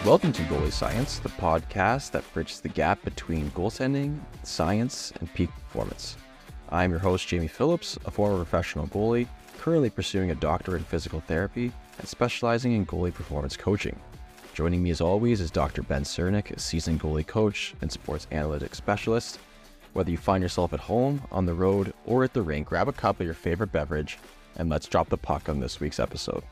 Welcome to Goalie Science, the podcast that bridges the gap between goaltending, science, and peak performance. I'm your host, Jamie Phillips, a former professional goalie, currently pursuing a doctorate in physical therapy and specializing in goalie performance coaching. Joining me as always is Dr. Ben Cernick, a seasoned goalie coach and sports analytics specialist. Whether you find yourself at home, on the road, or at the rink, grab a cup of your favorite beverage and let's drop the puck on this week's episode.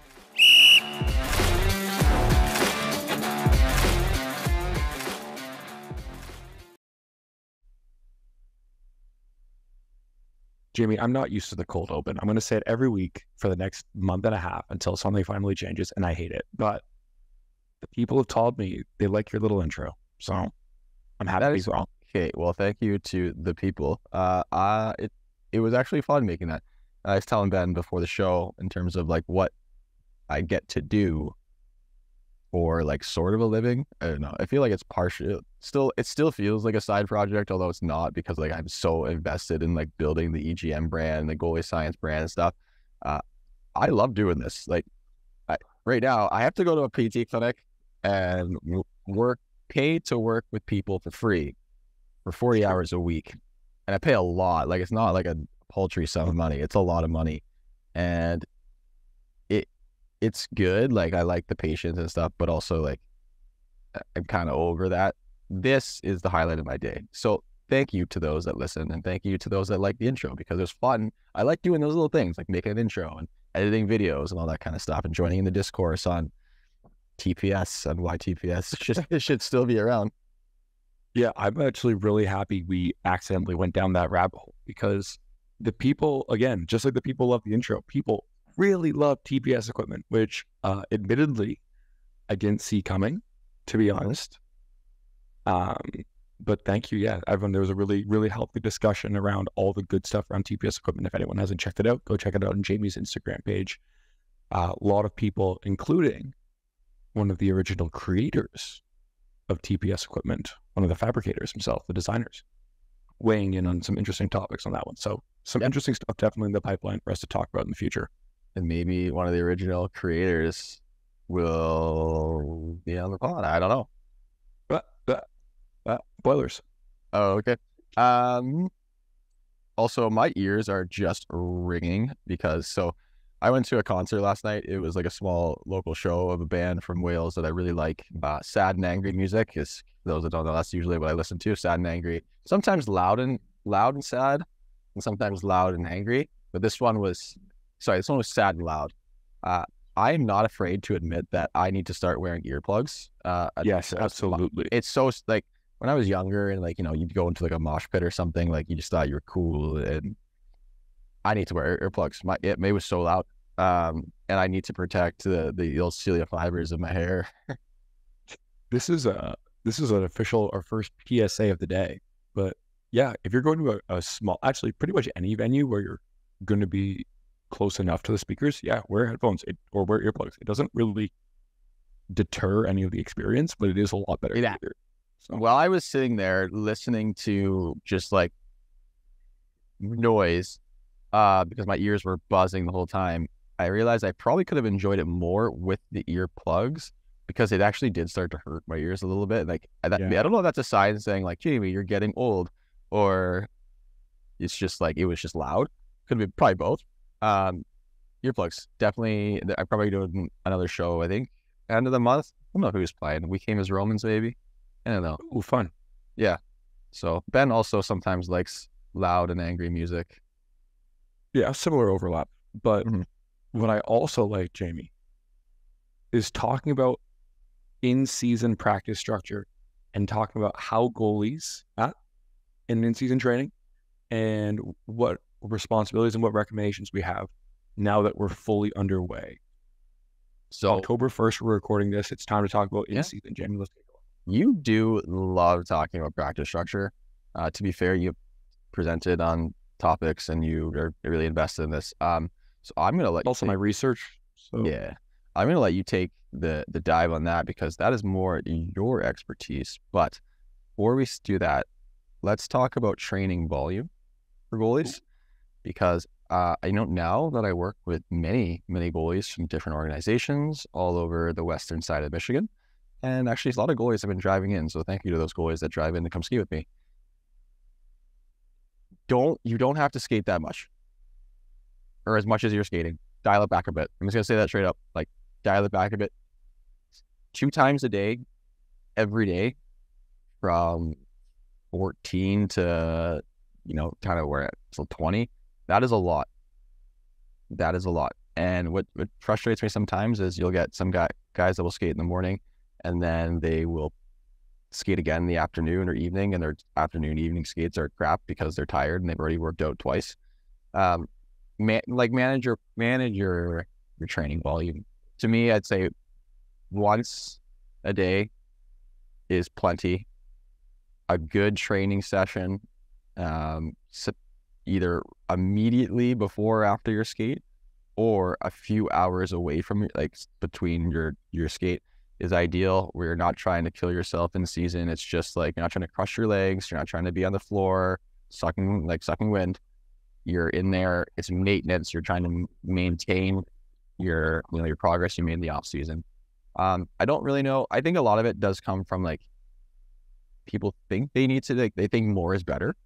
Jamie, I'm not used to the cold open. I'm going to say it every week for the next month and a half until something finally changes, and I hate it. But the people have told me they like your little intro, so I'm happy to be wrong. Okay, well, thank you to the people. It was actually fun making that. I was telling Ben before the show in terms of like what I get to do for like sort of a living. I don't know. I feel like it's partial. It still feels like a side project, although it's not, because like I'm so invested in like building the EGM brand, the Goalie Science brand and stuff. I love doing this. Like right now, I have to go to a PT clinic and pay to work with people for free for 40 hours a week, and I pay a lot. Like it's not like a paltry sum of money. It's a lot of money, and it's good. Like I like the patients and stuff, but also like I'm kind of over that. This is the highlight of my day. So thank you to those that listen, and thank you to those that like the intro, because it was fun. I like doing those little things like making an intro and editing videos and all that kind of stuff, and joining in the discourse on TPS and why TPS it should still be around. Yeah, I'm actually really happy we accidentally went down that rabbit hole, because the people, again, just like the people love the intro, people really love TPS equipment, which admittedly I didn't see coming, to be honest. But thank you. Yeah, everyone, there was a really, really healthy discussion around all the good stuff around TPS equipment. If anyone hasn't checked it out, go check it out on Jamie's Instagram page. A lot of people, including one of the original creators of TPS equipment, one of the fabricators himself, the designers, weighing in on some interesting topics on that one. So some interesting stuff definitely in the pipeline for us to talk about in the future. And maybe one of the original creators will be on the pod. I don't know. Spoilers. Oh, okay. Also, my ears are just ringing because I went to a concert last night. It was like a small local show of a band from Wales that I really like. Sad and angry music is, for those that don't know, that's usually what I listen to. Sad and angry. Sometimes loud and sad, and sometimes loud and angry. But this one was sad and loud. I am not afraid to admit that I need to start wearing earplugs. Yes, absolutely. It's so like when I was younger and like, you know, you'd go into like a mosh pit or something, like you just thought you were cool, and I need to wear earplugs. It was so loud. And I need to protect the old cilia fibers of my hair. This is our first PSA of the day. But yeah, if you're going to a small, actually pretty much any venue where you're going to be close enough to the speakers, yeah, wear headphones or wear earplugs. It doesn't really deter any of the experience, but it is a lot better. Yeah. So while I was sitting there listening to just like noise, because my ears were buzzing the whole time, I realized I probably could have enjoyed it more with the earplugs, because it actually did start to hurt my ears a little bit. Like I don't know if that's a sign saying like, Jamie, you're getting old, or it's just like it was just loud. Could be probably both. Earplugs, definitely. I'm probably doing another show, I think, end of the month. I don't know who's playing. We Came as Romans, maybe. I don't know. Ooh, fun. Yeah. So Ben also sometimes likes loud and angry music. Yeah, similar overlap. But what I also like, Jamie, is talking about in-season practice structure and talking about how goalies in in-season training and what responsibilities and what recommendations we have now that we're fully underway. So October 1st, we're recording this. It's time to talk about in-season. Jamie, let's take it. You do love talking about practice structure. To be fair, you presented on topics and you are really invested in this. So I'm going to let also my research. So yeah, I'm going to let you take the dive on that, because that is more your expertise. But before we do that, let's talk about training volume for goalies, because I know now that I work with many goalies from different organizations all over the western side of Michigan. and actually a lot of goalies have been driving in, so thank you to those goalies that drive in to come ski with me. You don't have to skate that much, or as much as you're skating. Dial it back a bit. I'm just gonna say that straight up. Like, dial it back a bit. 2 times a day, every day, from 14 to, kind of where at, so 20. That is a lot. That is a lot. And what frustrates me sometimes is you'll get some guys that will skate in the morning, and then they will skate again in the afternoon or evening, and their afternoon, evening skates are crap because they're tired and they've already worked out twice. Manage your training volume. To me, I'd say once a day is plenty. A good training session, either immediately before or after your skate, or a few hours away from between your skate, is ideal, where you're not trying to kill yourself in season. It's just like, you're not trying to crush your legs. You're not trying to be on the floor sucking wind. You're in there. It's maintenance. You're trying to maintain your progress you made in the off season. I don't really know. I think a lot of it does come from people think they need to, they think more is better,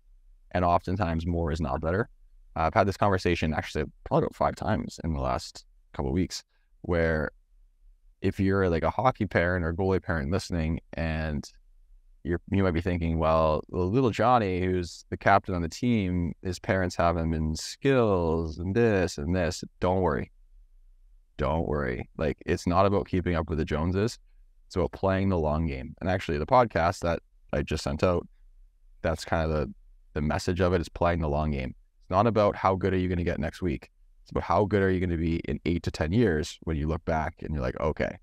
and oftentimes more is not better. I've had this conversation actually probably about 5 times in the last couple of weeks, where if you're like a hockey parent or goalie parent listening, and you might be thinking, well, little Johnny, who's the captain on the team, his parents have him in skills and this and this. Don't worry. Like, it's not about keeping up with the Joneses. It's about playing the long game. And actually, the podcast that I just sent out, that's kind of the message of it, is playing the long game. It's not about how good are you going to get next week. It's about how good are you going to be in 8 to 10 years when you look back and you're like, okay,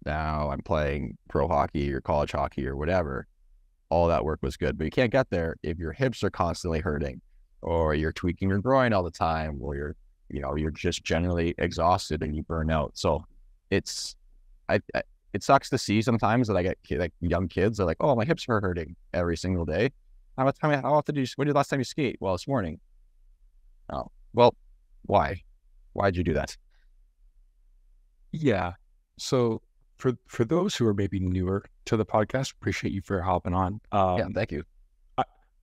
now I'm playing pro hockey or college hockey or whatever. All that work was good, but you can't get there if your hips are constantly hurting, or you're tweaking your groin all the time, or you're just generally exhausted and you burn out. So it sucks to see sometimes that I get young kids. They're like, oh, my hips are hurting every single day. How often when did the last time you skate? Well, this morning. Oh, well, why? Why'd you do that? Yeah. So for those who are maybe newer to the podcast, appreciate you for hopping on. Yeah, thank you.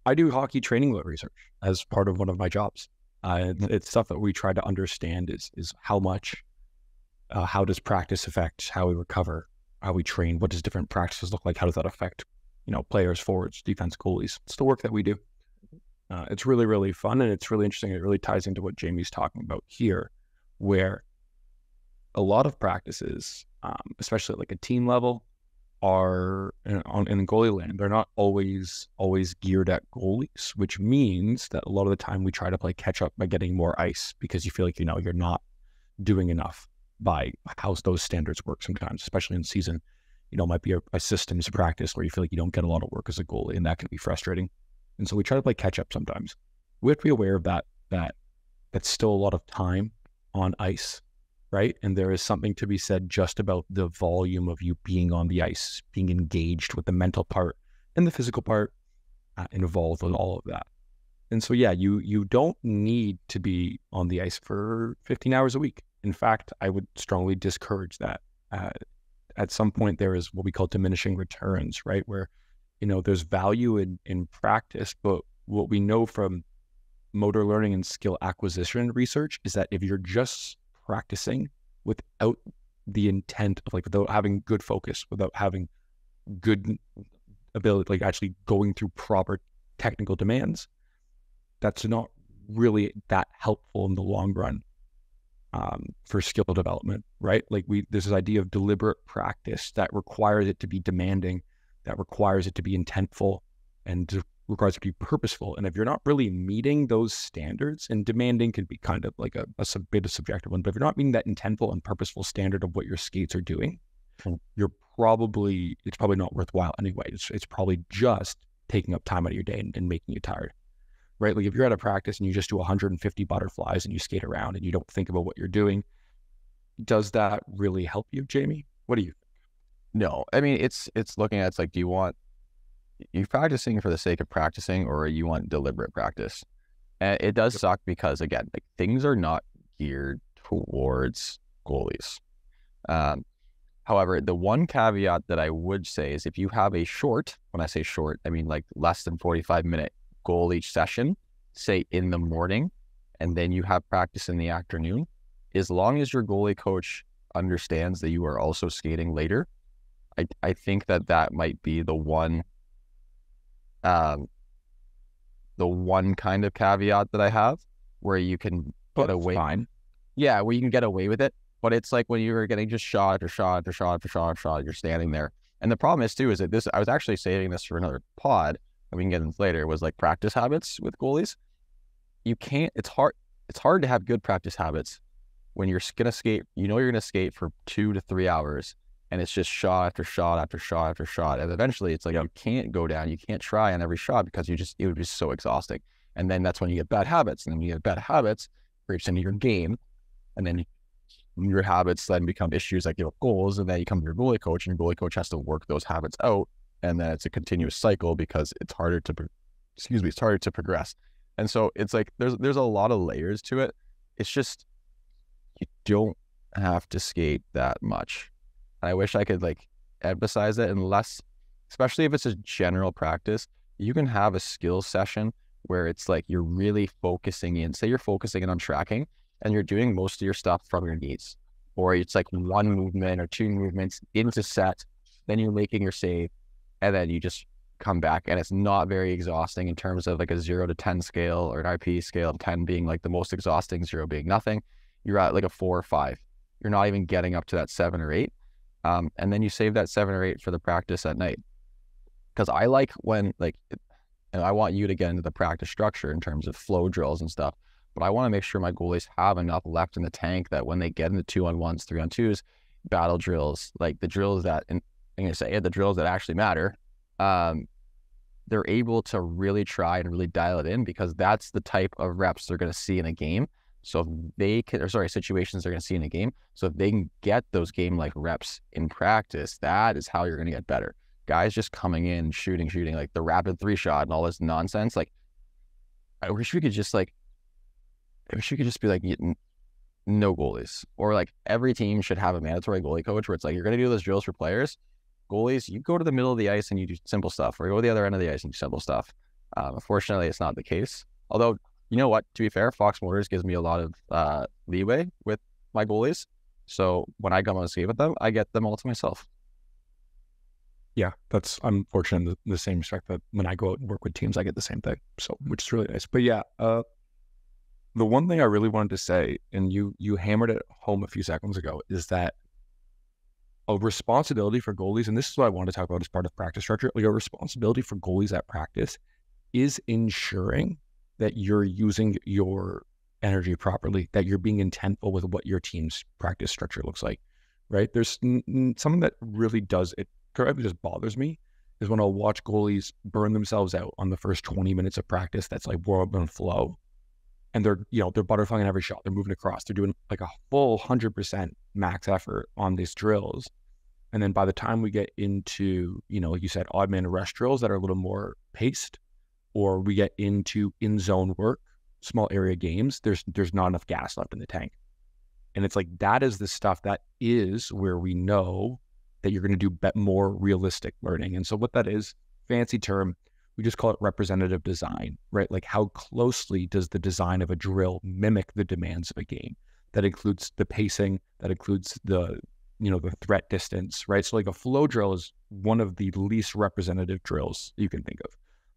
I do hockey training load research as part of one of my jobs. It's stuff that we try to understand is how much, how does practice affect how we recover, how we train, what does different practices look like, how does that affect, players, forwards, defense, goalies. It's the work that we do. It's really, really fun, and it's really interesting. It really ties into what Jamie's talking about here, where a lot of practices, especially at like a team level, are in goalie land. They're not always geared at goalies, which means that a lot of the time we try to play catch up by getting more ice, because you feel like, you're not doing enough by how those standards work sometimes, especially in season. Might be a systems practice where you feel like you don't get a lot of work as a goalie, and that can be frustrating. And so we try to play catch up sometimes. We have to be aware of that that's still a lot of time on ice, right? And there is something to be said just about the volume of you being on the ice, being engaged with the mental part and the physical part, involved with all of that. And so, yeah, you don't need to be on the ice for 15 hours a week. In fact, I would strongly discourage that. At some point, there is what we call diminishing returns, right? Where, there's value in practice, but what we know from motor learning and skill acquisition research is that if you're just practicing without the intent of without having good focus, without having good ability, actually going through proper technical demands, that's not really that helpful in the long run for skill development, right? There's this idea of deliberate practice that requires it to be demanding, that requires it to be intentful, and requires it to be purposeful. And if you're not really meeting those standards, and demanding can be kind of like a bit of subjective one, but if you're not meeting that intentful and purposeful standard of what your skates are doing, it's probably not worthwhile anyway. It's probably just taking up time out of your day and making you tired, right? If you're at a practice and you just do 150 butterflies and you skate around and you don't think about what you're doing, does that really help you, Jamie? What do you think? No, I mean, it's looking at, do you practicing for the sake of practicing, or you want deliberate practice? And it does suck because, again, things are not geared towards goalies. However, the one caveat that I would say is if you have a short, when I say short, I mean like less than 45-minute goal each session, say in the morning, and then you have practice in the afternoon, as long as your goalie coach understands that you are also skating later, I think that might be um, the one kind of caveat that I have where you can get away. Fine. Yeah, where you can get away with it. But it's like when you're getting just shot after shot after shot after shot after shot, you're standing there. And the problem is too, is that this, I was actually saving this for another pod, and we can get into later, was like practice habits with goalies. You can't, it's hard to have good practice habits when you're going to skate, you know, you're going to skate for 2 to 3 hours, and it's just shot after shot after shot after shot. And eventually it's like, you can't go down, you can't try on every shot because it would be so exhausting. And then that's when you get bad habits. And then when you get bad habits, it creeps into your game. And then your habits then become issues like your goals, and then you come to your goalie coach, and your goalie coach has to work those habits out. And then it's a continuous cycle because it's harder to progress. And so it's like, there's a lot of layers to it. It's just, you don't have to skate that much. I wish I could like emphasize it, unless, especially if it's a general practice, you can have a skills session where it's like you're really focusing in, say you're focusing in on tracking and you're doing most of your stuff from your knees, or it's like 1 movement or 2 movements into set, then you're making your save, and then you just come back, and it's not very exhausting in terms of like a 0 to 10 scale or an RP scale, of 10 being like the most exhausting, 0 being nothing. You're at like a 4 or 5. You're not even getting up to that 7 or 8. And then you save that 7 or 8 for the practice at night. Because I like when, like, and I want you to get into the practice structure in terms of flow drills and stuff, but I want to make sure my goalies have enough left in the tank that when they get into 2-on-1s, 3-on-2s, battle drills, like the drills that, and I'm going to say the drills that actually matter, they're able to really try and really dial it in, because that's the type of reps they're going to see in a game. So if they can, or sorry, situations they're going to see in a game. So if they can get those game-like reps in practice, that is how you're going to get better. Guys just coming in, shooting, like the rapid 3-shot and all this nonsense. Like, I wish we could just be like, no goalies. Or like every team should have a mandatory goalie coach where it's like, you're going to do those drills for players. Goalies, you go to the middle of the ice and you do simple stuff, or go to the other end of the ice and do simple stuff. Unfortunately, it's not the case. Although, you know what, to be fair, Fox Motors gives me a lot of leeway with my goalies. So when I come on a skate with them, I get them all to myself. Yeah, I'm fortunate in the same respect that when I go out and work with teams, I get the same thing. So, which is really nice. But yeah, the one thing I really wanted to say, and you hammered it home a few seconds ago, is that a responsibility for goalies, and this is what I want to talk about as part of practice structure, like a responsibility for goalies at practice is ensuring that you're using your energy properly, that you're being intentful with what your team's practice structure looks like, right? There's something that really just bothers me is when I'll watch goalies burn themselves out on the first 20 minutes of practice. That's like warm up and flow. And they're butterflying every shot. They're moving across. They're doing like a full 100% max effort on these drills. And then by the time we get into, like you said, odd man rush drills that are a little more paced, or we get into in-zone work, small area games, there's not enough gas left in the tank. And it's like, that is the stuff that is where we know that you're going to do more realistic learning. And so what that is, fancy term, we just call it representative design, right? Like, how closely does the design of a drill mimic the demands of a game? That includes the pacing, that includes the threat distance, right? So like a flow drill is one of the least representative drills you can think of.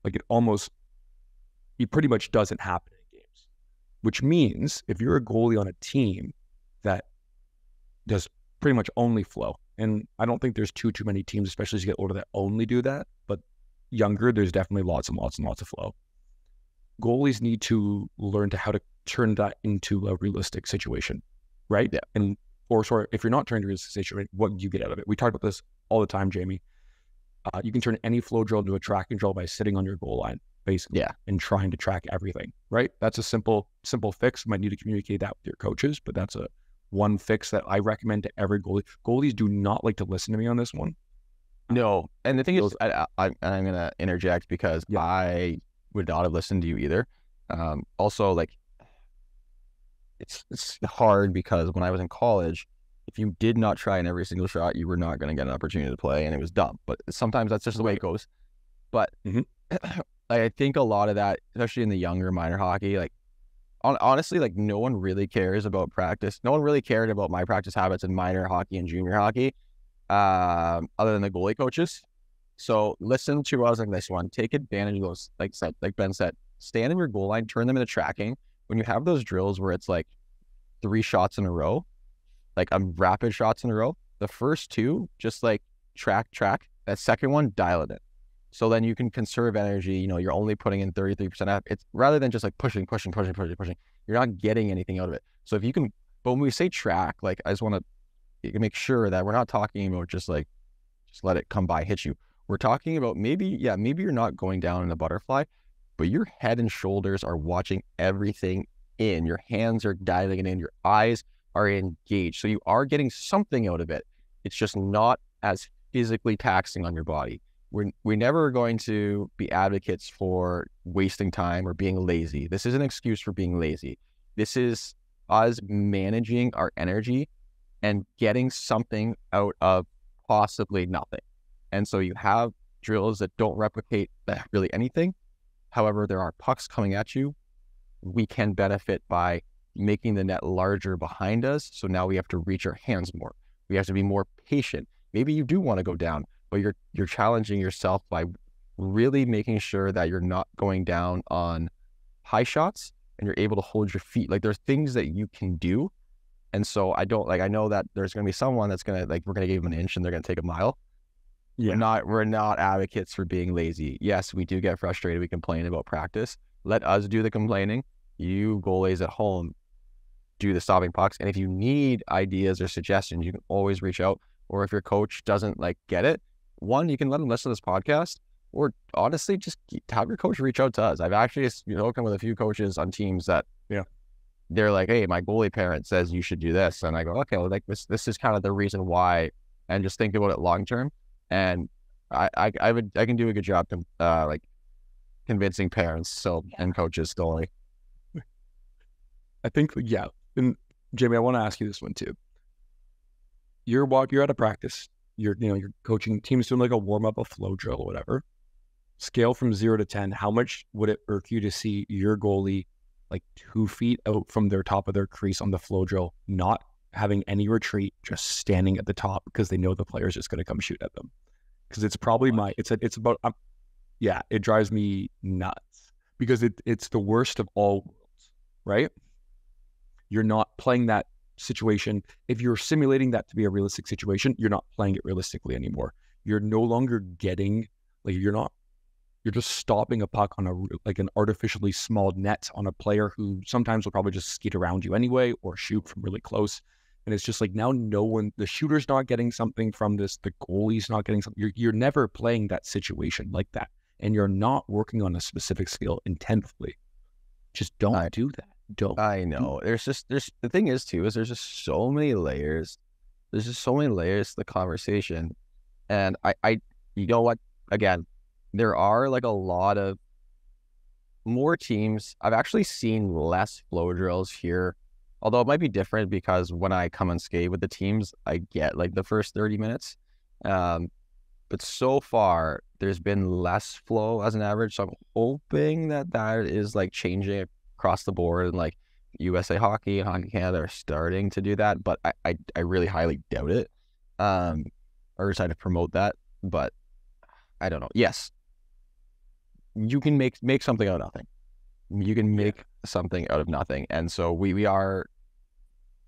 Like it pretty much doesn't happen in games, which means if you're a goalie on a team that does pretty much only flow, and I don't think there's too many teams, especially as you get older, that only do that, but younger, there's definitely lots and lots and lots of flow. Goalies need to learn how to turn that into a realistic situation, right? Yeah. If you're not turning to a realistic situation, what do you get out of it? We talk about this all the time, Jamie. You can turn any flow drill into a tracking drill by sitting on your goal line, basically, and trying to track everything, right? That's a simple fix. You might need to communicate that with your coaches, but that's one fix that I recommend to every goalie. Goalies do not like to listen to me on this one. No, and the thing is, I'm going to interject because I would not have listened to you either. Also, like, it's hard because when I was in college, if you did not try in every single shot, you were not going to get an opportunity to play, and it was dumb. But sometimes that's just the way it goes. But I think a lot of that, especially in the younger minor hockey, like honestly, like no one really cares about practice. No one really cared about my practice habits in minor hockey and junior hockey, other than the goalie coaches. So listen to us like this one. Take advantage of those, like Ben said, stand in your goal line, turn them into tracking. When you have those drills where it's like 3 shots in a row, like rapid shots in a row, the first 2, just like track. That second one, dial it in. So then you can conserve energy. You know, you're only putting in 33%. It's rather than just like pushing. You're not getting anything out of it. So if you can, but when we say track, like I just want to make sure that we're not talking about just let it come by, hit you. We're talking about maybe you're not going down in a butterfly, but your head and shoulders are watching everything in. Your hands are dialing it in. Your eyes are engaged. So you are getting something out of it. It's just not as physically taxing on your body. We're never going to be advocates for wasting time or being lazy. This is an excuse for being lazy. This is us managing our energy and getting something out of possibly nothing. And so you have drills that don't replicate really anything. However, there are pucks coming at you. We can benefit by making the net larger behind us. So now we have to reach our hands more. We have to be more patient. Maybe you do want to go down, but you're challenging yourself by really making sure that you're not going down on high shots and you're able to hold your feet. Like there's things that you can do. And so I know that there's going to be someone that's going to we're going to give them an inch and they're going to take a mile. Yeah. We're not advocates for being lazy. Yes, we do get frustrated. We complain about practice. Let us do the complaining. You goalies at home do the stopping pucks. And if you need ideas or suggestions, you can always reach out. Or if your coach doesn't get it, one, you can let them listen to this podcast, or honestly, just have your coach reach out to us. I've actually spoken with a few coaches on teams that, they're like, hey, my goalie parent says you should do this. And I go, okay, well, this is kind of the reason why, and just think about it long-term. And I can do a good job convincing parents and coaches goalie. I think, and Jamie, I want to ask you this one too. You're at a practice, you're coaching teams doing like a warm-up, a flow drill or whatever. Scale from 0 to 10, how much would it irk you to see your goalie 2 feet out from their top of their crease on the flow drill, not having any retreat, just standing at the top because they know the player's just going to come shoot at them? Because it's probably it drives me nuts because it's the worst of all worlds, right? You're not playing that situation. If you're simulating that to be a realistic situation, you're not playing it realistically anymore. You're no longer getting, you're just stopping a puck on an artificially small net on a player who sometimes will probably just skate around you anyway or shoot from really close. And it's just now the shooter's not getting something from this, the goalie's not getting something. You're never playing that situation like that. And you're not working on a specific skill intensely. Just don't do that. I know. There's the thing is too, is there's just so many layers. There's just so many layers to the conversation. And I you know what? Again, there are a lot of more teams. I've actually seen less flow drills here, although it might be different because when I come and skate with the teams, I get the first 30 minutes. But so far, there's been less flow as an average. So I'm hoping that is changing across the board, and USA Hockey and Hockey Canada are starting to do that. But I really highly doubt it. Or try to promote that, but I don't know. Yes, you can make something out of nothing. You can make something out of nothing, and so we are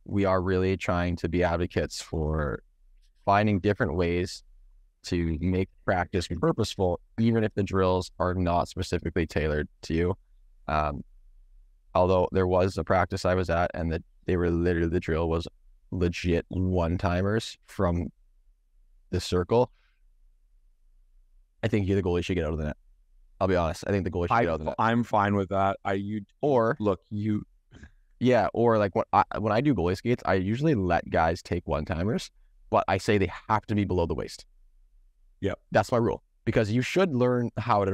really trying to be advocates for finding different ways to make practice purposeful, even if the drills are not specifically tailored to you. Although there was a practice I was at, and that the drill was legit one-timers from the circle. I think the goalie should get out of the net. I'll be honest. I think the goalie should get out of the net. I'm fine with that. Or when I do goalie skates, I usually let guys take one-timers, but I say they have to be below the waist. Yeah, that's my rule, because you should learn how to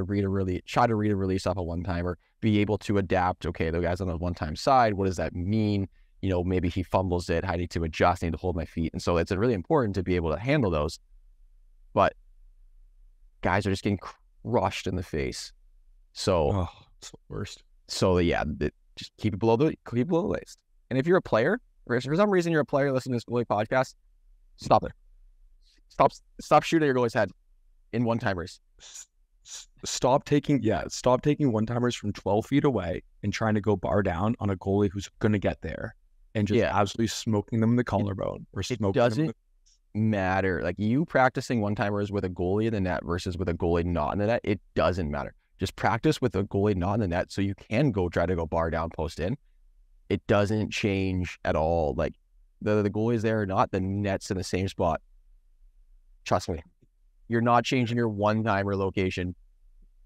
try to read a release off a one-timer, be able to adapt. Okay, the guy's on the one-time side. What does that mean? maybe he fumbles it, I need to adjust, I need to hold my feet. And so it's really important to be able to handle those. But guys are just getting crushed in the face. So, it's the worst. So yeah, just keep it below the waist. And if you're a player, or if for some reason you're a player listening to this goalie podcast, stop there. Stop shooting your goalie's head in one-timers. Stop taking one-timers from 12 feet away and trying to go bar down on a goalie who's going to get there and just absolutely smoking them in the collarbone or smoking them. It doesn't matter. Like, you practicing one-timers with a goalie in the net versus with a goalie not in the net, it doesn't matter. Just practice with a goalie not in the net so you can try to go bar down, post in. It doesn't change at all. Like, the goalie's there or not, the net's in the same spot. Trust me. You're not changing your one-timer location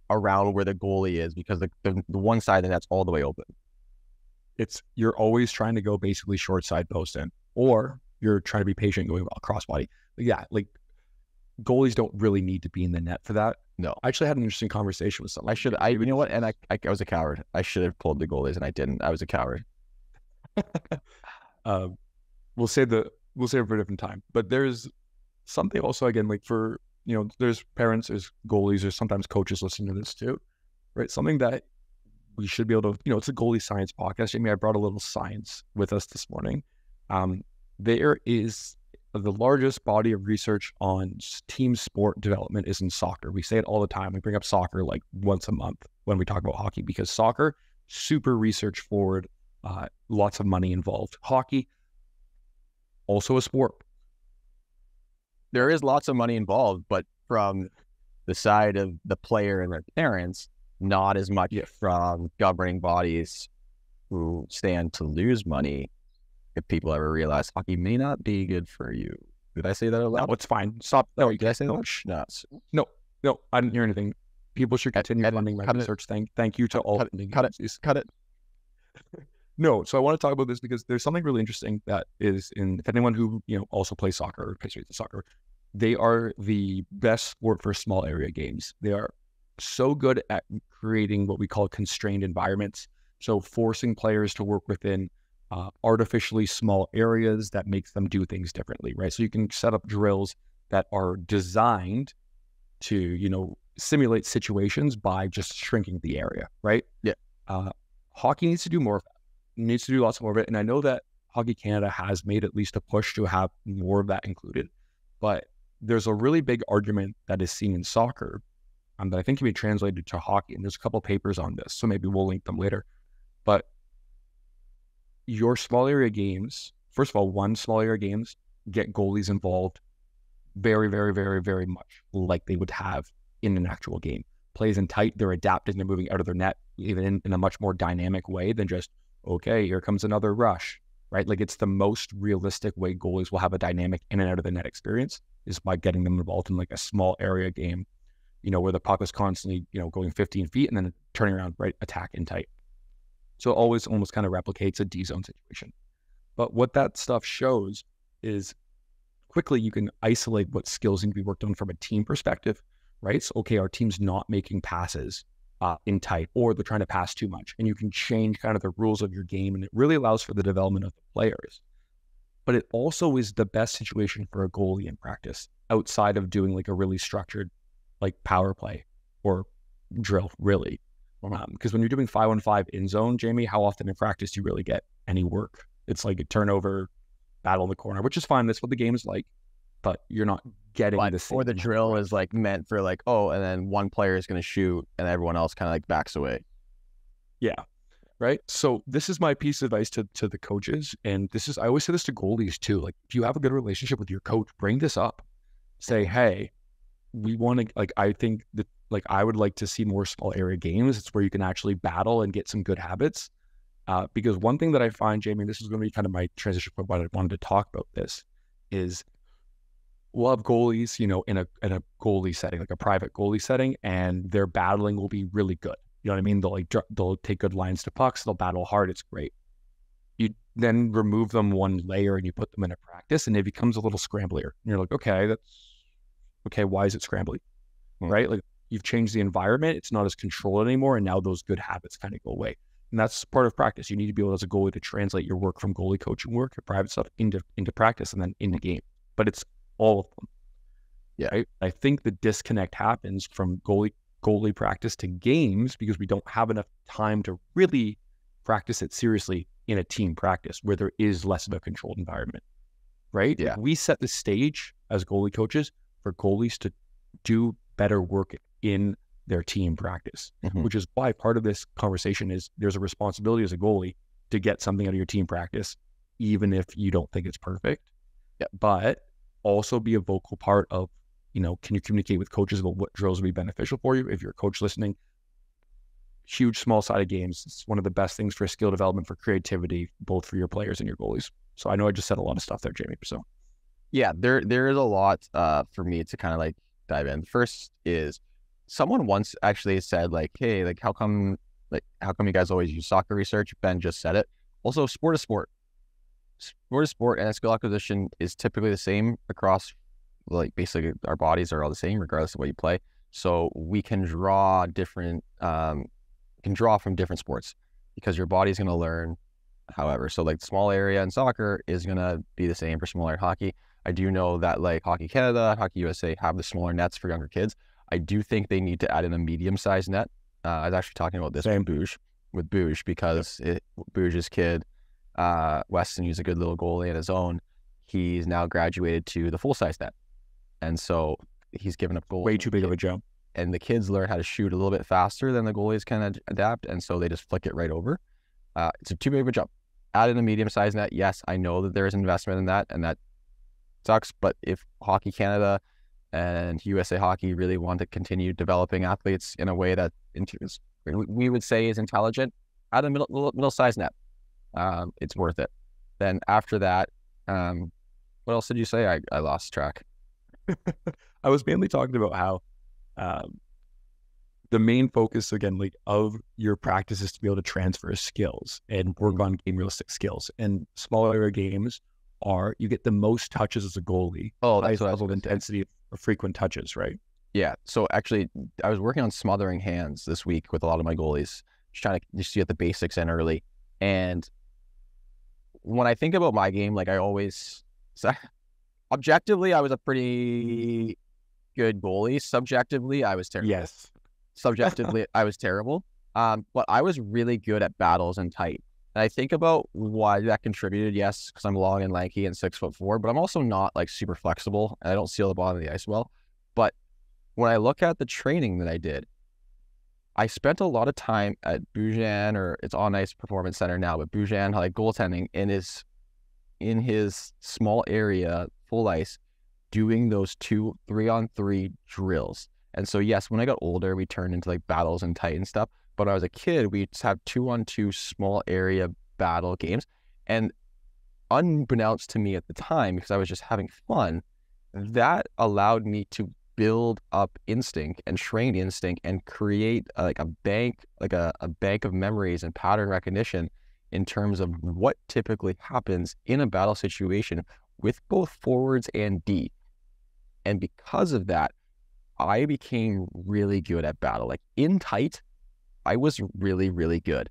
around where the goalie is because the one side of the net's all the way open. You're always trying to go basically short side post in, or you're trying to be patient going across body. Yeah, like, goalies don't really need to be in the net for that. No. I actually had an interesting conversation with someone. You know what? And I was a coward. I should have pulled the goalies and I didn't. I was a coward. We'll save it for a different time. But there's something also, again, like, for, there's parents, there's goalies, there's sometimes coaches listening to this too, right? Something that we should be able to, it's a goalie science podcast. Jamie, I brought a little science with us this morning. There is the largest body of research on team sport development is in soccer. We say it all the time. We bring up soccer like once a month when we talk about hockey, because soccer, super research forward, lots of money involved. Hockey, also a sport. There is lots of money involved, but from the side of the player and their parents, not as much from governing bodies who stand to lose money. If people ever realize hockey may not be good for you. Did I say that out loud? No, it's fine. Stop. No, did I say that? No, I didn't hear anything. People should continue funding my research. Thank you to all. Cut it. No, so I want to talk about this because there's something really interesting that is if anyone who, also plays soccer or plays soccer, they are the best sport for small area games. They are so good at creating what we call constrained environments. So forcing players to work within artificially small areas that makes them do things differently, right? So you can set up drills that are designed to, simulate situations by just shrinking the area, right? Yeah. Hockey needs to do more of that. Needs to do lots more of it. And I know that Hockey Canada has made at least a push to have more of that included. But there's a really big argument that is seen in soccer that I think can be translated to hockey. And there's a couple papers on this, so maybe we'll link them later. But your small area games, first of all, small area games get goalies involved very, very, very, very much like they would have in an actual game. Plays in tight, they're adapting, they're moving out of their net, even in a much more dynamic way than just, okay, here comes another rush, right? Like, it's the most realistic way goalies will have a dynamic in and out of the net experience is by getting them involved in like a small area game, where the puck is constantly, going 15 feet and then turning around, right, attack in tight. So it always almost kind of replicates a D-zone situation. But what that stuff shows is quickly you can isolate what skills need to be worked on from a team perspective, right? So, okay, our team's not making passes in tight, or they're trying to pass too much. And you can change kind of the rules of your game, and it really allows for the development of the players. But it also is the best situation for a goalie in practice outside of doing like a really structured like power play or drill, really. Because when you're doing 5-on-5 in zone, Jamie, how often in practice do you really get any work? It's like a turnover, battle in the corner, which is fine. That's what the game is like, but you're not getting the same. Or the drill is like meant for like, and then one player is going to shoot and everyone else kind of like backs away. Yeah. Right. So this is my piece of advice to the coaches. And I always say this to goalies too. Like, if you have a good relationship with your coach, bring this up. Say, hey, we want to, like, I think that, like, I would like to see more small area games. It's where you can actually battle and get some good habits. Because one thing that I find, Jamie, this is going to be kind of my transition point, why I wanted to talk about this, is we'll have goalies, in a goalie setting, like a private goalie setting, and their battling will be really good. You know what I mean? They'll take good lines to pucks. They'll battle hard. It's great. You then remove them one layer and you put them in a practice, and it becomes a little scramblier. And you're like, okay, why is it scrambly? Right? Like, you've changed the environment. It's not as controlled anymore. And now those good habits kind of go away. And that's part of practice. You need to be able as a goalie to translate your work from goalie coaching work, your private stuff into practice and then into game. But it's all of them. Yeah. Right? I think the disconnect happens from goalie practice to games because we don't have enough time to really practice it seriously in a team practice where there is less of a controlled environment. Right? Yeah. Like we set the stage as goalie coaches for goalies to do better work in their team practice, which is why part of this conversation is there's a responsibility as a goalie to get something out of your team practice, even if you don't think it's perfect. Yeah. But also be a vocal part of, can you communicate with coaches about what drills will be beneficial for you? If you're a coach listening, huge small-sided games. It's one of the best things for skill development, for creativity, both for your players and your goalies. So I know I just said a lot of stuff there, Jamie. So yeah, there is a lot for me to kind of like dive in. First is someone once actually said like, hey, like how come you guys always use soccer research? Ben just said it. Also, sport is sport. Sport is sport, and skill acquisition is typically the same across, like basically our bodies are all the same regardless of what you play. So we can draw from different sports because your body's going to learn however. So like small area in soccer is going to be the same for small area hockey. I do know that like Hockey Canada, Hockey USA have the smaller nets for younger kids. I do think they need to add in a medium-sized net. I was actually talking about this with Bouge because Bouge's kid, Weston, who's a good little goalie on his own, he's now graduated to the full-size net. And so he's given up goal. Way too big of a jump. And the kids learn how to shoot a little bit faster than the goalies can adapt, and so they just flick it right over. It's too big of a jump. Add in a medium-sized net. Yes, I know that there is investment in that, and that sucks. But if Hockey Canada and USA Hockey really want to continue developing athletes in a way that we would say is intelligent, add a middle-sized net. It's worth it. Then after that, what else did you say? I lost track. I was mainly talking about how the main focus, again, like of your practice is to be able to transfer skills and work on game realistic skills. And smaller area games are, you get the most touches as a goalie. Oh, that's level of intensity of frequent touches, right? Yeah. So actually, I was working on smothering hands this week with a lot of my goalies, just trying to just get the basics in early. And when I think about my game, like objectively, I was a pretty good goalie. Subjectively, I was terrible. Yes. Subjectively, I was terrible. But I was really good at battles and tight. And I think about why that contributed. Yes, because I'm long and lanky and 6'4", but I'm also not like super flexible, and I don't seal the bottom of the ice well. But when I look at the training that I did, I spent a lot of time at Bujan, or it's on ice performance center now, but Bujan, like goaltending in his small area, full ice, doing those 2 3-on-3 drills. And so yes, when I got older, we turned into like battles and tight and stuff. But when I was a kid, we just have 2-on-2 small area battle games. And unbeknownst to me at the time, because I was just having fun, that allowed me to build up instinct and train instinct and create a bank of memories and pattern recognition in terms of what typically happens in a battle situation with both forwards and D. And because of that, I became really good at battle. Like in tight, I was really, really good.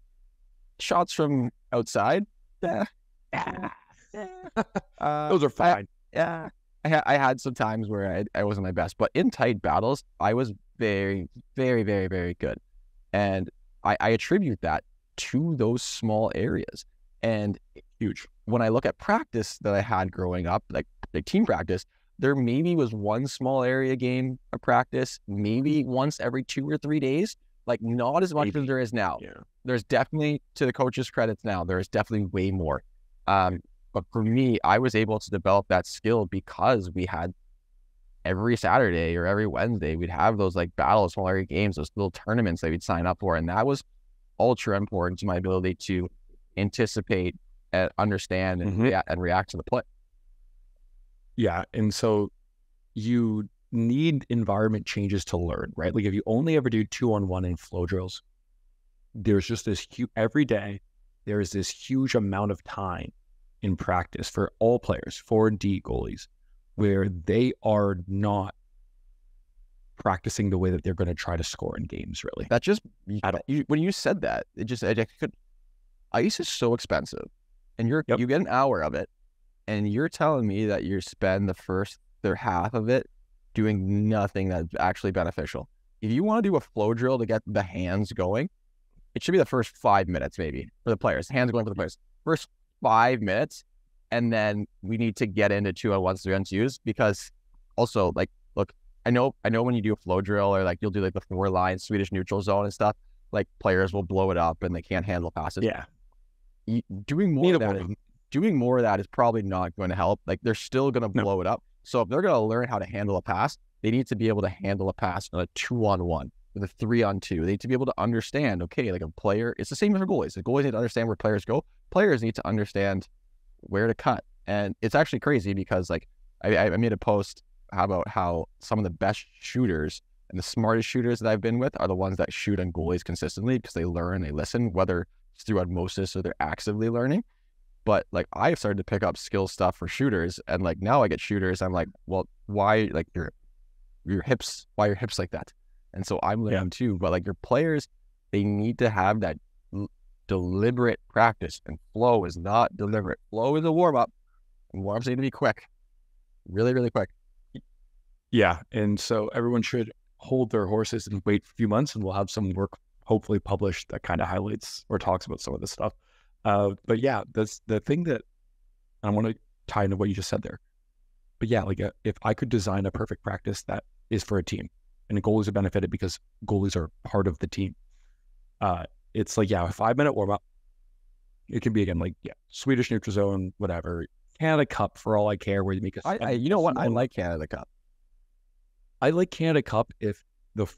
Shots from outside, those are fine. I had some times where I wasn't my best, but in tight battles, I was very, very, very, very good. And I attribute that to those small areas. And huge. When I look at practice that I had growing up, like team practice, there maybe was one small area game of practice, maybe once every 2 or 3 days, like not as much as there is now. Yeah. There's definitely, to the coach's credits now, there is definitely way more. But for me, I was able to develop that skill because we had every Saturday or every Wednesday, we'd have those like battles, small area games, those little tournaments that we'd sign up for. And that was ultra important to my ability to anticipate and understand and react to the play. Yeah. And so you need environment changes to learn, right? Like if you only ever do 2-on-1 in flow drills, there's just this every day, there is this huge amount of time in practice for all players, forward, D, goalies, where they are not practicing the way that they're going to try to score in games, really. That just, when you said that, it just, ice is so expensive, and Yep. you get an hour of it, and you're telling me that you spend their half of it doing nothing that's actually beneficial. If you want to do a flow drill to get the hands going, it should be the first 5 minutes maybe for the players. Hands going for the players. First 5 minutes, and then we need to get into 2-on-1s, 3-on-2s, because also, like, look, I know when you do a flow drill, or like you'll do like the 4-line Swedish neutral zone and stuff, like players will blow it up and they can't handle passes. Yeah. Doing more of that is probably not going to help. Like, they're still going to blow it up. So if they're going to learn how to handle a pass, they need to be able to handle a pass on a 2-on-1, with a 3-on-2. They need to be able to understand, okay, like a player, it's the same for goalies. The goalies need to understand where players go. Players need to understand where to cut. And it's actually crazy because, like, I made a post about how some of the best shooters and the smartest shooters that I've been with are the ones that shoot on goalies consistently, because they learn, they listen, whether it's through osmosis or they're actively learning. But like, I've started to pick up skill stuff for shooters, and like now I get shooters, I'm like, well, why, like, your hips, why your hips like that? And so I'm learning too. But like, your players, they need to have that deliberate practice, and flow is not deliberate. Flow is a warm-up, and warm-ups need to be quick, really, really quick. Yeah, and so everyone should hold their horses and wait a few months, and we'll have some work hopefully published that kind of highlights or talks about some of this stuff. But yeah, that's the thing that I want to tie into what you just said there. But yeah, like if I could design a perfect practice that is for a team, and the goalies are benefited because goalies are part of the team. It's like, yeah, a 5-minute warm up. It can be, again, like, yeah, Swedish neutral zone, whatever. Canada Cup, for all I care, where you make a. You know what? I like Canada Cup. I like Canada Cup if the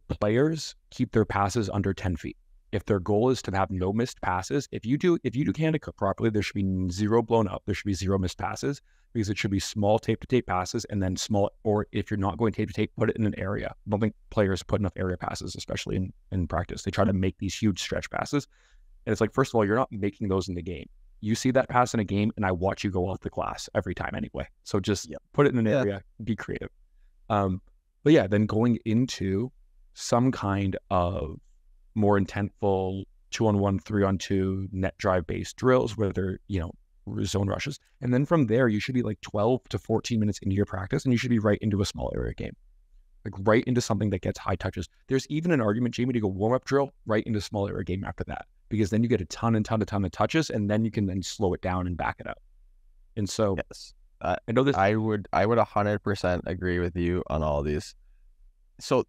players keep their passes under 10 feet. If their goal is to have no missed passes, if you do Canada Cup properly, there should be 0 blown up. There should be 0 missed passes, because it should be small tape to tape passes, and then small, or if you're not going tape to tape, put it in an area. I don't think players put enough area passes, especially in practice. They try to make these huge stretch passes. And it's like, first of all, you're not making those in the game. You see that pass in a game, and I watch you go off the glass every time anyway. So just put it in an area, be creative. But yeah, then going into some kind of more intentful 2-on-1, 3-on-2 net drive based drills, where they're, zone rushes. And then from there, you should be like 12 to 14 minutes into your practice, and you should be right into a small area game, like right into something that gets high touches. There's even an argument, Jamie, to go warm up drill right into small area game after that, because then you get a ton of touches, and then you can then slow it down and back it up. And so, yes, I know this. I would 100% agree with you on all of these. So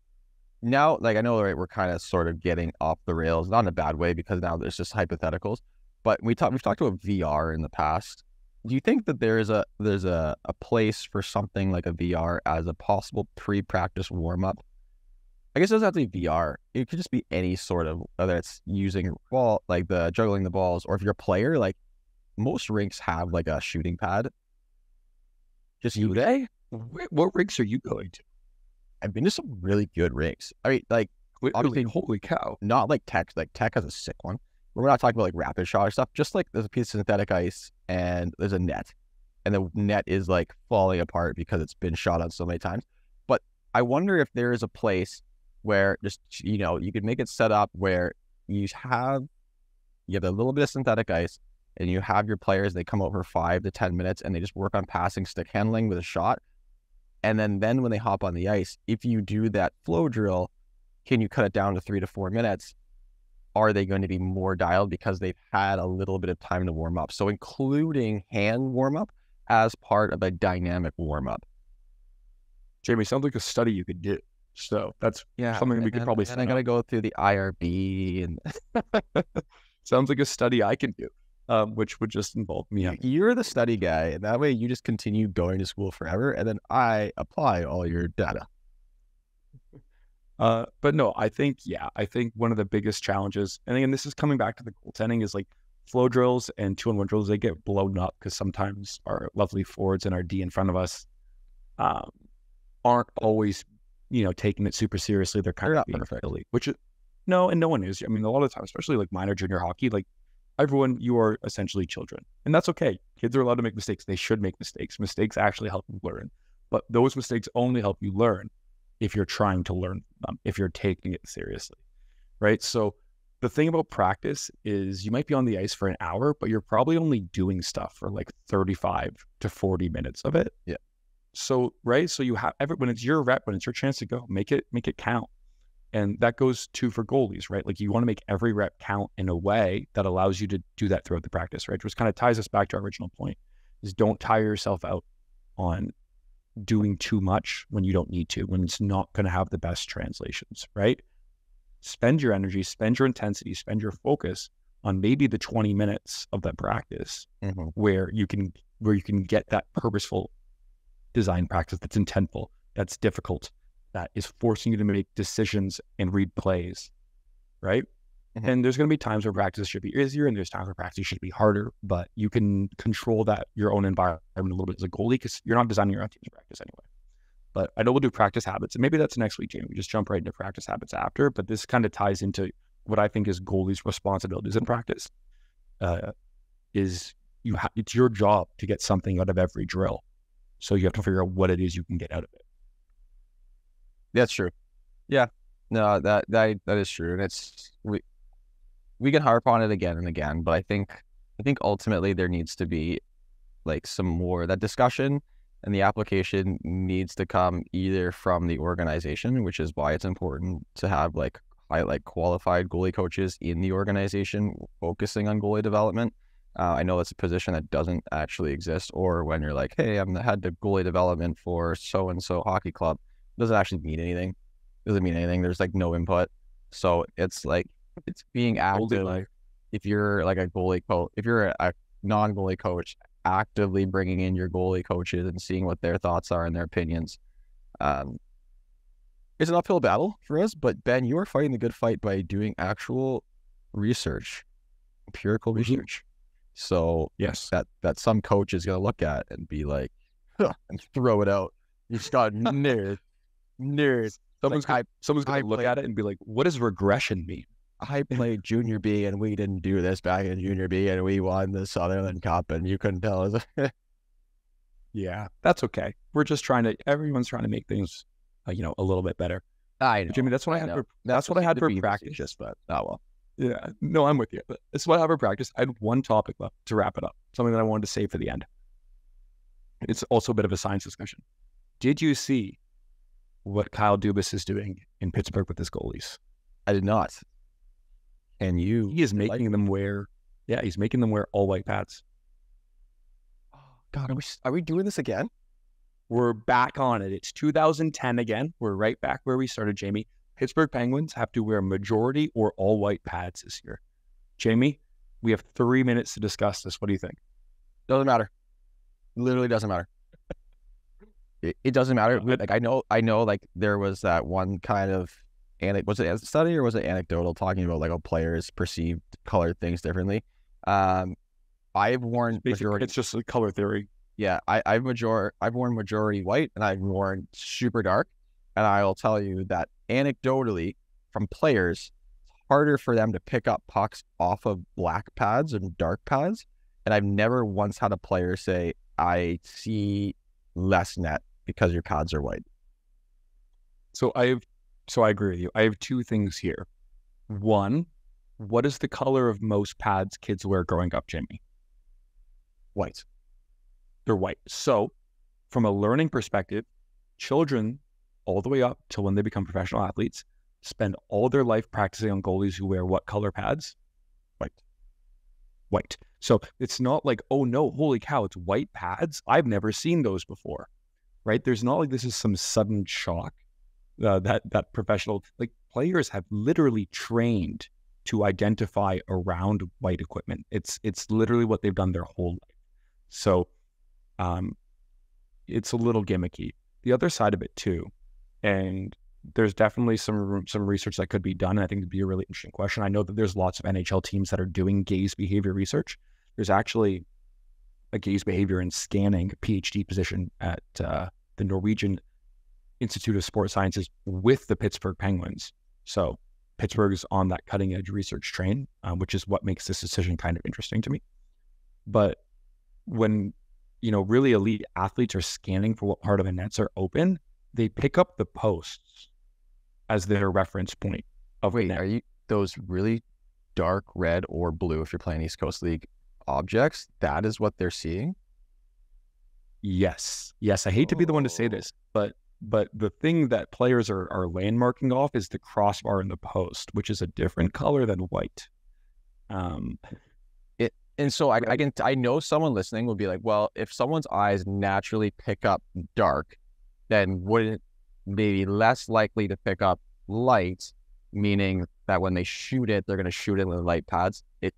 now, like, I know, right, we're kind of sort of getting off the rails, not in a bad way, because now there's just hypotheticals. But we've talked about VR in the past. Do you think that there's a place for something like a VR as a possible pre-practice warm-up? I guess it doesn't have to be VR. It could just be any sort of, whether it's using ball, like the juggling the balls, or if you're a player, like most rinks have like a shooting pad. Do they? What rinks are you going to? I've been to some really good rinks. I mean, like, obviously, holy cow! Not like Tech. Like, Tech has a sick one. We're not talking about like rapid shot or stuff. Just like there's a piece of synthetic ice and there's a net, and the net is like falling apart because it's been shot on so many times. But I wonder if there is a place where just, you could make it set up where you have a little bit of synthetic ice, and you have your players, they come out for 5 to 10 minutes and they just work on passing, stick handling with a shot. And then when they hop on the ice, if you do that flow drill, can you cut it down to 3 to 4 minutes? Are they going to be more dialed because they've had a little bit of time to warm up? So including hand warm up as part of a dynamic warm up. Jamie, sounds like a study you could do. So that's something we could probably. And I got to go through the IRB, and sounds like a study I can do, which would just involve me. You're the study guy, and that way you just continue going to school forever, and then I apply all your data. But no, I think one of the biggest challenges, and again, this is coming back to the goaltending, is like flow drills and 2-on-1 drills. They get blown up because sometimes our lovely forwards and our D in front of us aren't always, taking it super seriously. They're kind of being silly, which is no one is. I mean, a lot of the time, especially like minor junior hockey, like everyone, you are essentially children, and that's okay. Kids are allowed to make mistakes. They should make mistakes. Mistakes actually help you learn, but those mistakes only help you learn if you're trying to learn them, if you're taking it seriously, right? So the thing about practice is you might be on the ice for an hour, but you're probably only doing stuff for like 35 to 40 minutes of it. Yeah. So, right. So you have when it's your rep, when it's your chance to go, make it count. And that goes too for goalies, right? Like you want to make every rep count in a way that allows you to do that throughout the practice, right? Which kind of ties us back to our original point is don't tire yourself out on doing too much when you don't need to, when it's not going to have the best translations, right? Spend your energy, spend your intensity, spend your focus on maybe the 20 minutes of that practice where you can get that purposeful design practice that's intentful, that's difficult, that is forcing you to make decisions and read plays, right? And there's going to be times where practice should be easier and there's times where practice should be harder, but you can control that, your own environment a little bit as a goalie because you're not designing your own team's practice anyway. But I know we'll do practice habits, and maybe that's next week, Jamie. We just jump right into practice habits after, but this kind of ties into what I think is goalies' responsibilities in practice. It's your job to get something out of every drill. So you have to figure out what it is you can get out of it. That's true. Yeah. No, that is true. And it's we can harp on it again and again, but I think ultimately there needs to be like some more, that discussion and the application needs to come either from the organization, which is why it's important to have like qualified goalie coaches in the organization focusing on goalie development. I know that's a position that doesn't actually exist, or when you're like, hey, I'm the head of goalie development for so-and-so hockey club, it doesn't actually mean anything. There's like no input. So it's like, it's being active. If you're like a goalie coach, if you're a non-goalie coach, actively bringing in your goalie coaches and seeing what their thoughts are and their opinions. It's an uphill battle for us, but Ben, you are fighting the good fight by doing actual research, empirical research. So yes, that some coach is going to look at and be like, huh, and throw it out. You just got nerd. Someone's going to look at it and be like, what does regression mean? I played junior B and we didn't do this back in junior B and we won the Sutherland Cup and you couldn't tell us. Yeah, that's okay. We're just everyone's trying to make things, a little bit better. I know. Jimmy, that's what I had. That's what I had for practice. Just, but oh well. Yeah, no, I'm with you. But that's what I have for practice. I had one topic left to wrap it up. Something that I wanted to save for the end. It's also a bit of a science discussion. Did you see what Kyle Dubas is doing in Pittsburgh with his goalies? I did not. And he is making them wear. Yeah, he's making them wear all white pads. Oh God, are we doing this again? We're back on it. It's 2010 again. We're right back where we started, Jamie. Pittsburgh Penguins have to wear majority or all white pads this year. Jamie, we have 3 minutes to discuss this. What do you think? Doesn't matter. Literally doesn't matter. It doesn't matter. Like I know. Like there was that one kind of was it a study or was it anecdotal talking about like how players perceive colored things differently? I've worn majority. It's just a color theory. Yeah, I've worn majority white and I've worn super dark, and I will tell you that anecdotally from players, it's harder for them to pick up pucks off of black pads and dark pads, and I've never once had a player say I see less net because your pads are white. So I agree with you. I have two things here. One, what is the color of most pads kids wear growing up, Jamie? White. They're white. So from a learning perspective, children all the way up till when they become professional athletes spend all their life practicing on goalies who wear what color pads? White. So it's not like, oh no, holy cow, it's white pads. I've never seen those before, right? There's not like this is some sudden shock. That professional, like players have literally trained to identify around white equipment. It's literally what they've done their whole life. So it's a little gimmicky. The other side of it too, and there's definitely some research that could be done. And I think it'd be a really interesting question. I know that there's lots of NHL teams that are doing gaze behavior research. There's actually a gaze behavior and scanning PhD position at the Norwegian Institute of Sports Sciences with the Pittsburgh Penguins. So Pittsburgh is on that cutting edge research train, which is what makes this decision kind of interesting to me. But when, really elite athletes are scanning for what part of the nets are open, they pick up the posts as their reference point of Wait, are you those really dark red or blue if you're playing East Coast League objects, that is what they're seeing? Yes. I hate to be the one to say this, but the thing that players are landmarking off is the crossbar in the post, which is a different color than white. And so I know someone listening will be like, well, if someone's eyes naturally pick up dark, then wouldn't they be less likely to pick up light, meaning that when they shoot it, they're going to shoot it in the light pads? It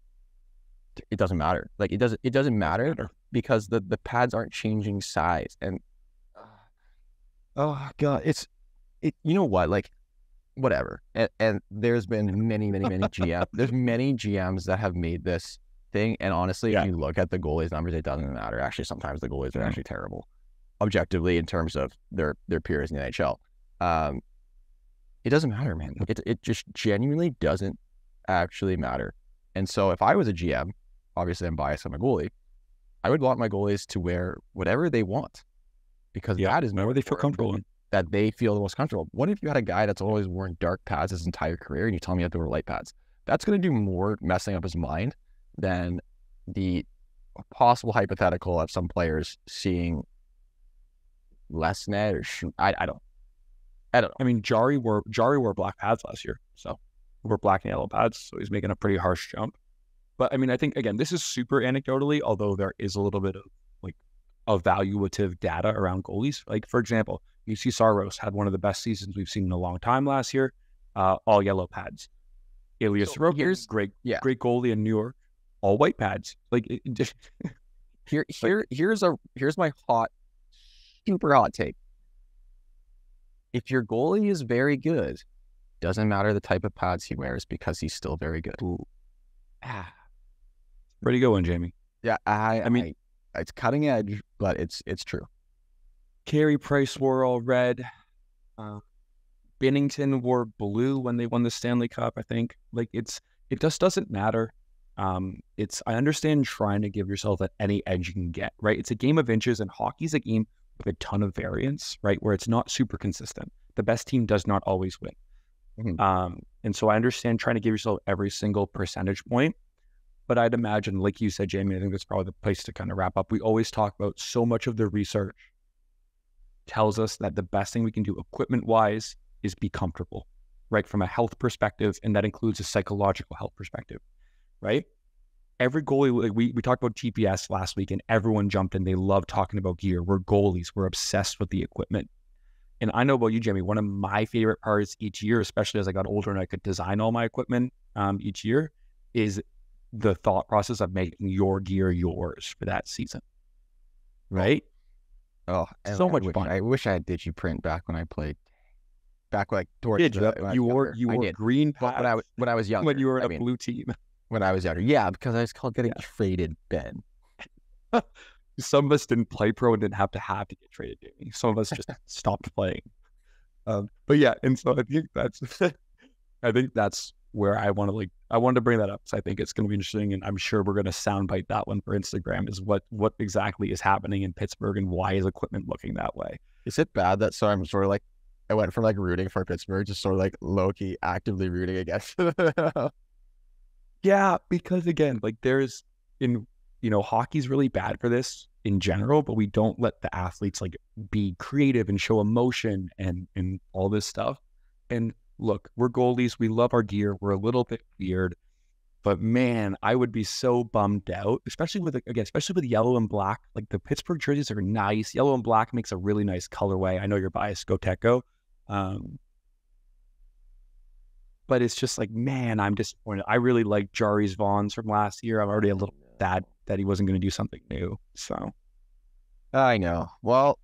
doesn't matter. Like it doesn't matter because the pads aren't changing size. And oh god, you know what, like whatever. And there's been many GMs. There's many GMs that have made this thing, and honestly, if you look at the goalies numbers, it doesn't matter. Actually, sometimes the goalies are actually terrible, objectively, in terms of their peers in the NHL. It doesn't matter, man. It just genuinely doesn't actually matter. And so, if I was a GM, obviously I'm biased on my goalie, I would want my goalies to wear whatever they want, because that is whatever they feel comfortable in. That they feel the most comfortable. What if you had a guy that's always worn dark pads his entire career, and you tell him you have to wear light pads? That's going to do more messing up his mind than the possible hypothetical of some players seeing less net or shoot. I don't know. I mean, Jari wore black pads last year, so wore black and yellow pads, so he's making a pretty harsh jump. But I mean, I think again, this is super anecdotally, although there is a little bit of like evaluative data around goalies. Like for example, UC Saros had one of the best seasons we've seen in a long time last year, all yellow pads. Ilya Sorokin, great goalie in New York, all white pads. Like here's my super hot take. If your goalie is very good, doesn't matter the type of pads he wears, because he's still very good. Pretty good one, Jamie. Yeah, I mean, it's cutting edge, but it's true. Carey Price wore all red. Binnington wore blue when they won the Stanley Cup, I think. Like it just doesn't matter. I understand trying to give yourself any edge you can get, right? It's a game of inches, and hockey's a game with a ton of variance, right? Where it's not super consistent. The best team does not always win. Mm-hmm. And so I understand trying to give yourself every single percentage point. But I'd imagine, like you said, Jamie, I think that's probably the place to kind of wrap up. We always talk about so much of the research tells us that the best thing we can do equipment-wise is be comfortable, right? From a health perspective, and that includes a psychological health perspective, right? Every goalie, like we talked about TPS last week, and everyone jumped in. They love talking about gear. We're goalies. We're obsessed with the equipment. And I know about you, Jamie, one of my favorite parts each year, especially as I got older and I could design all my equipment each year, is the thought process of making your gear yours for that season, right? Oh, so much fun. I wish I had DigiPrint back when I played. Back like towards you wore green pads when I was younger. When you were in a blue team. When I was younger, yeah, because I was called getting traded, Ben. Some of us didn't play pro and didn't have to get traded, Jamie. Some of us just stopped playing. But yeah, and so I think that's where I wanted to bring that up. So I think it's going to be interesting, and I'm sure we're going to soundbite that one for Instagram, is what exactly is happening in Pittsburgh and why is equipment looking that way? Is it bad that I'm sort of like, I went from like rooting for Pittsburgh to sort of like low-key actively rooting against them? Yeah, because again, like hockey's really bad for this in general, but we don't let the athletes like be creative and show emotion and all this stuff. And look, we're goalies. We love our gear. We're a little bit weird, but man, I would be so bummed out, especially with yellow and black. Like the Pittsburgh jerseys are nice. Yellow and black makes a really nice colorway. I know you're biased. Go Tech Go. But it's just like, man, I'm disappointed. I really like Jari's Vaughns from last year. I'm already a little sad that he wasn't going to do something new. So I know. Well,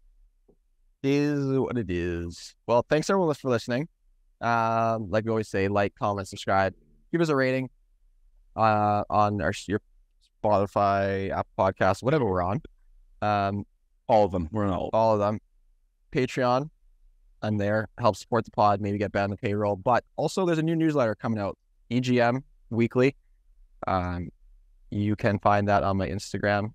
it is what it is. Well, thanks everyone for listening. Like we always say, like, comment, subscribe, give us a rating on your Spotify, Apple Podcasts, whatever we're on. All of them. We're on all of them. Patreon. I'm there, help support the pod, maybe get back on the payroll. But also there's a new newsletter coming out, EGM weekly. You can find that on my Instagram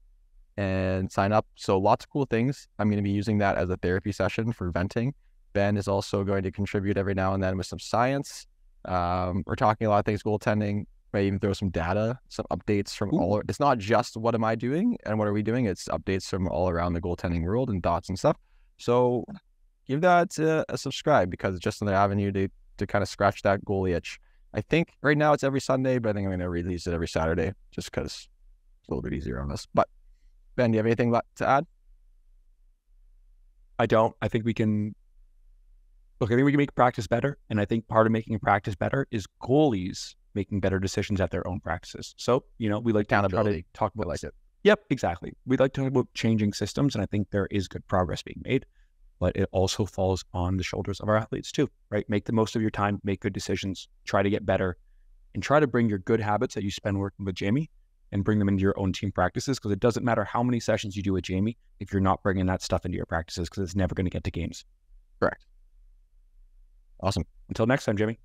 and sign up. So lots of cool things. I'm going to be using that as a therapy session for venting. Ben is also going to contribute every now and then with some science. We're talking a lot of things, goaltending, Maybe even throw some data, some updates from all. It's not just what am I doing and what are we doing. It's updates from all around the goaltending world and thoughts and stuff. So give that a subscribe, because it's just another avenue to kind of scratch that goalie itch. I think right now it's every Sunday, but I think I'm going to release it every Saturday just because it's a little bit easier on us. But Ben, do you have anything to add? I don't. I think we can make practice better. And I think part of making practice better is goalies making better decisions at their own practices. So, we like to try to talk about like it. Yep, exactly. We like to talk about changing systems, and I think there is good progress being made, but it also falls on the shoulders of our athletes too, right? Make the most of your time, make good decisions, try to get better, and try to bring your good habits that you spend working with Jamie and bring them into your own team practices, because it doesn't matter how many sessions you do with Jamie if you're not bringing that stuff into your practices, because it's never going to get to games. Correct. Awesome. Until next time, Jamie.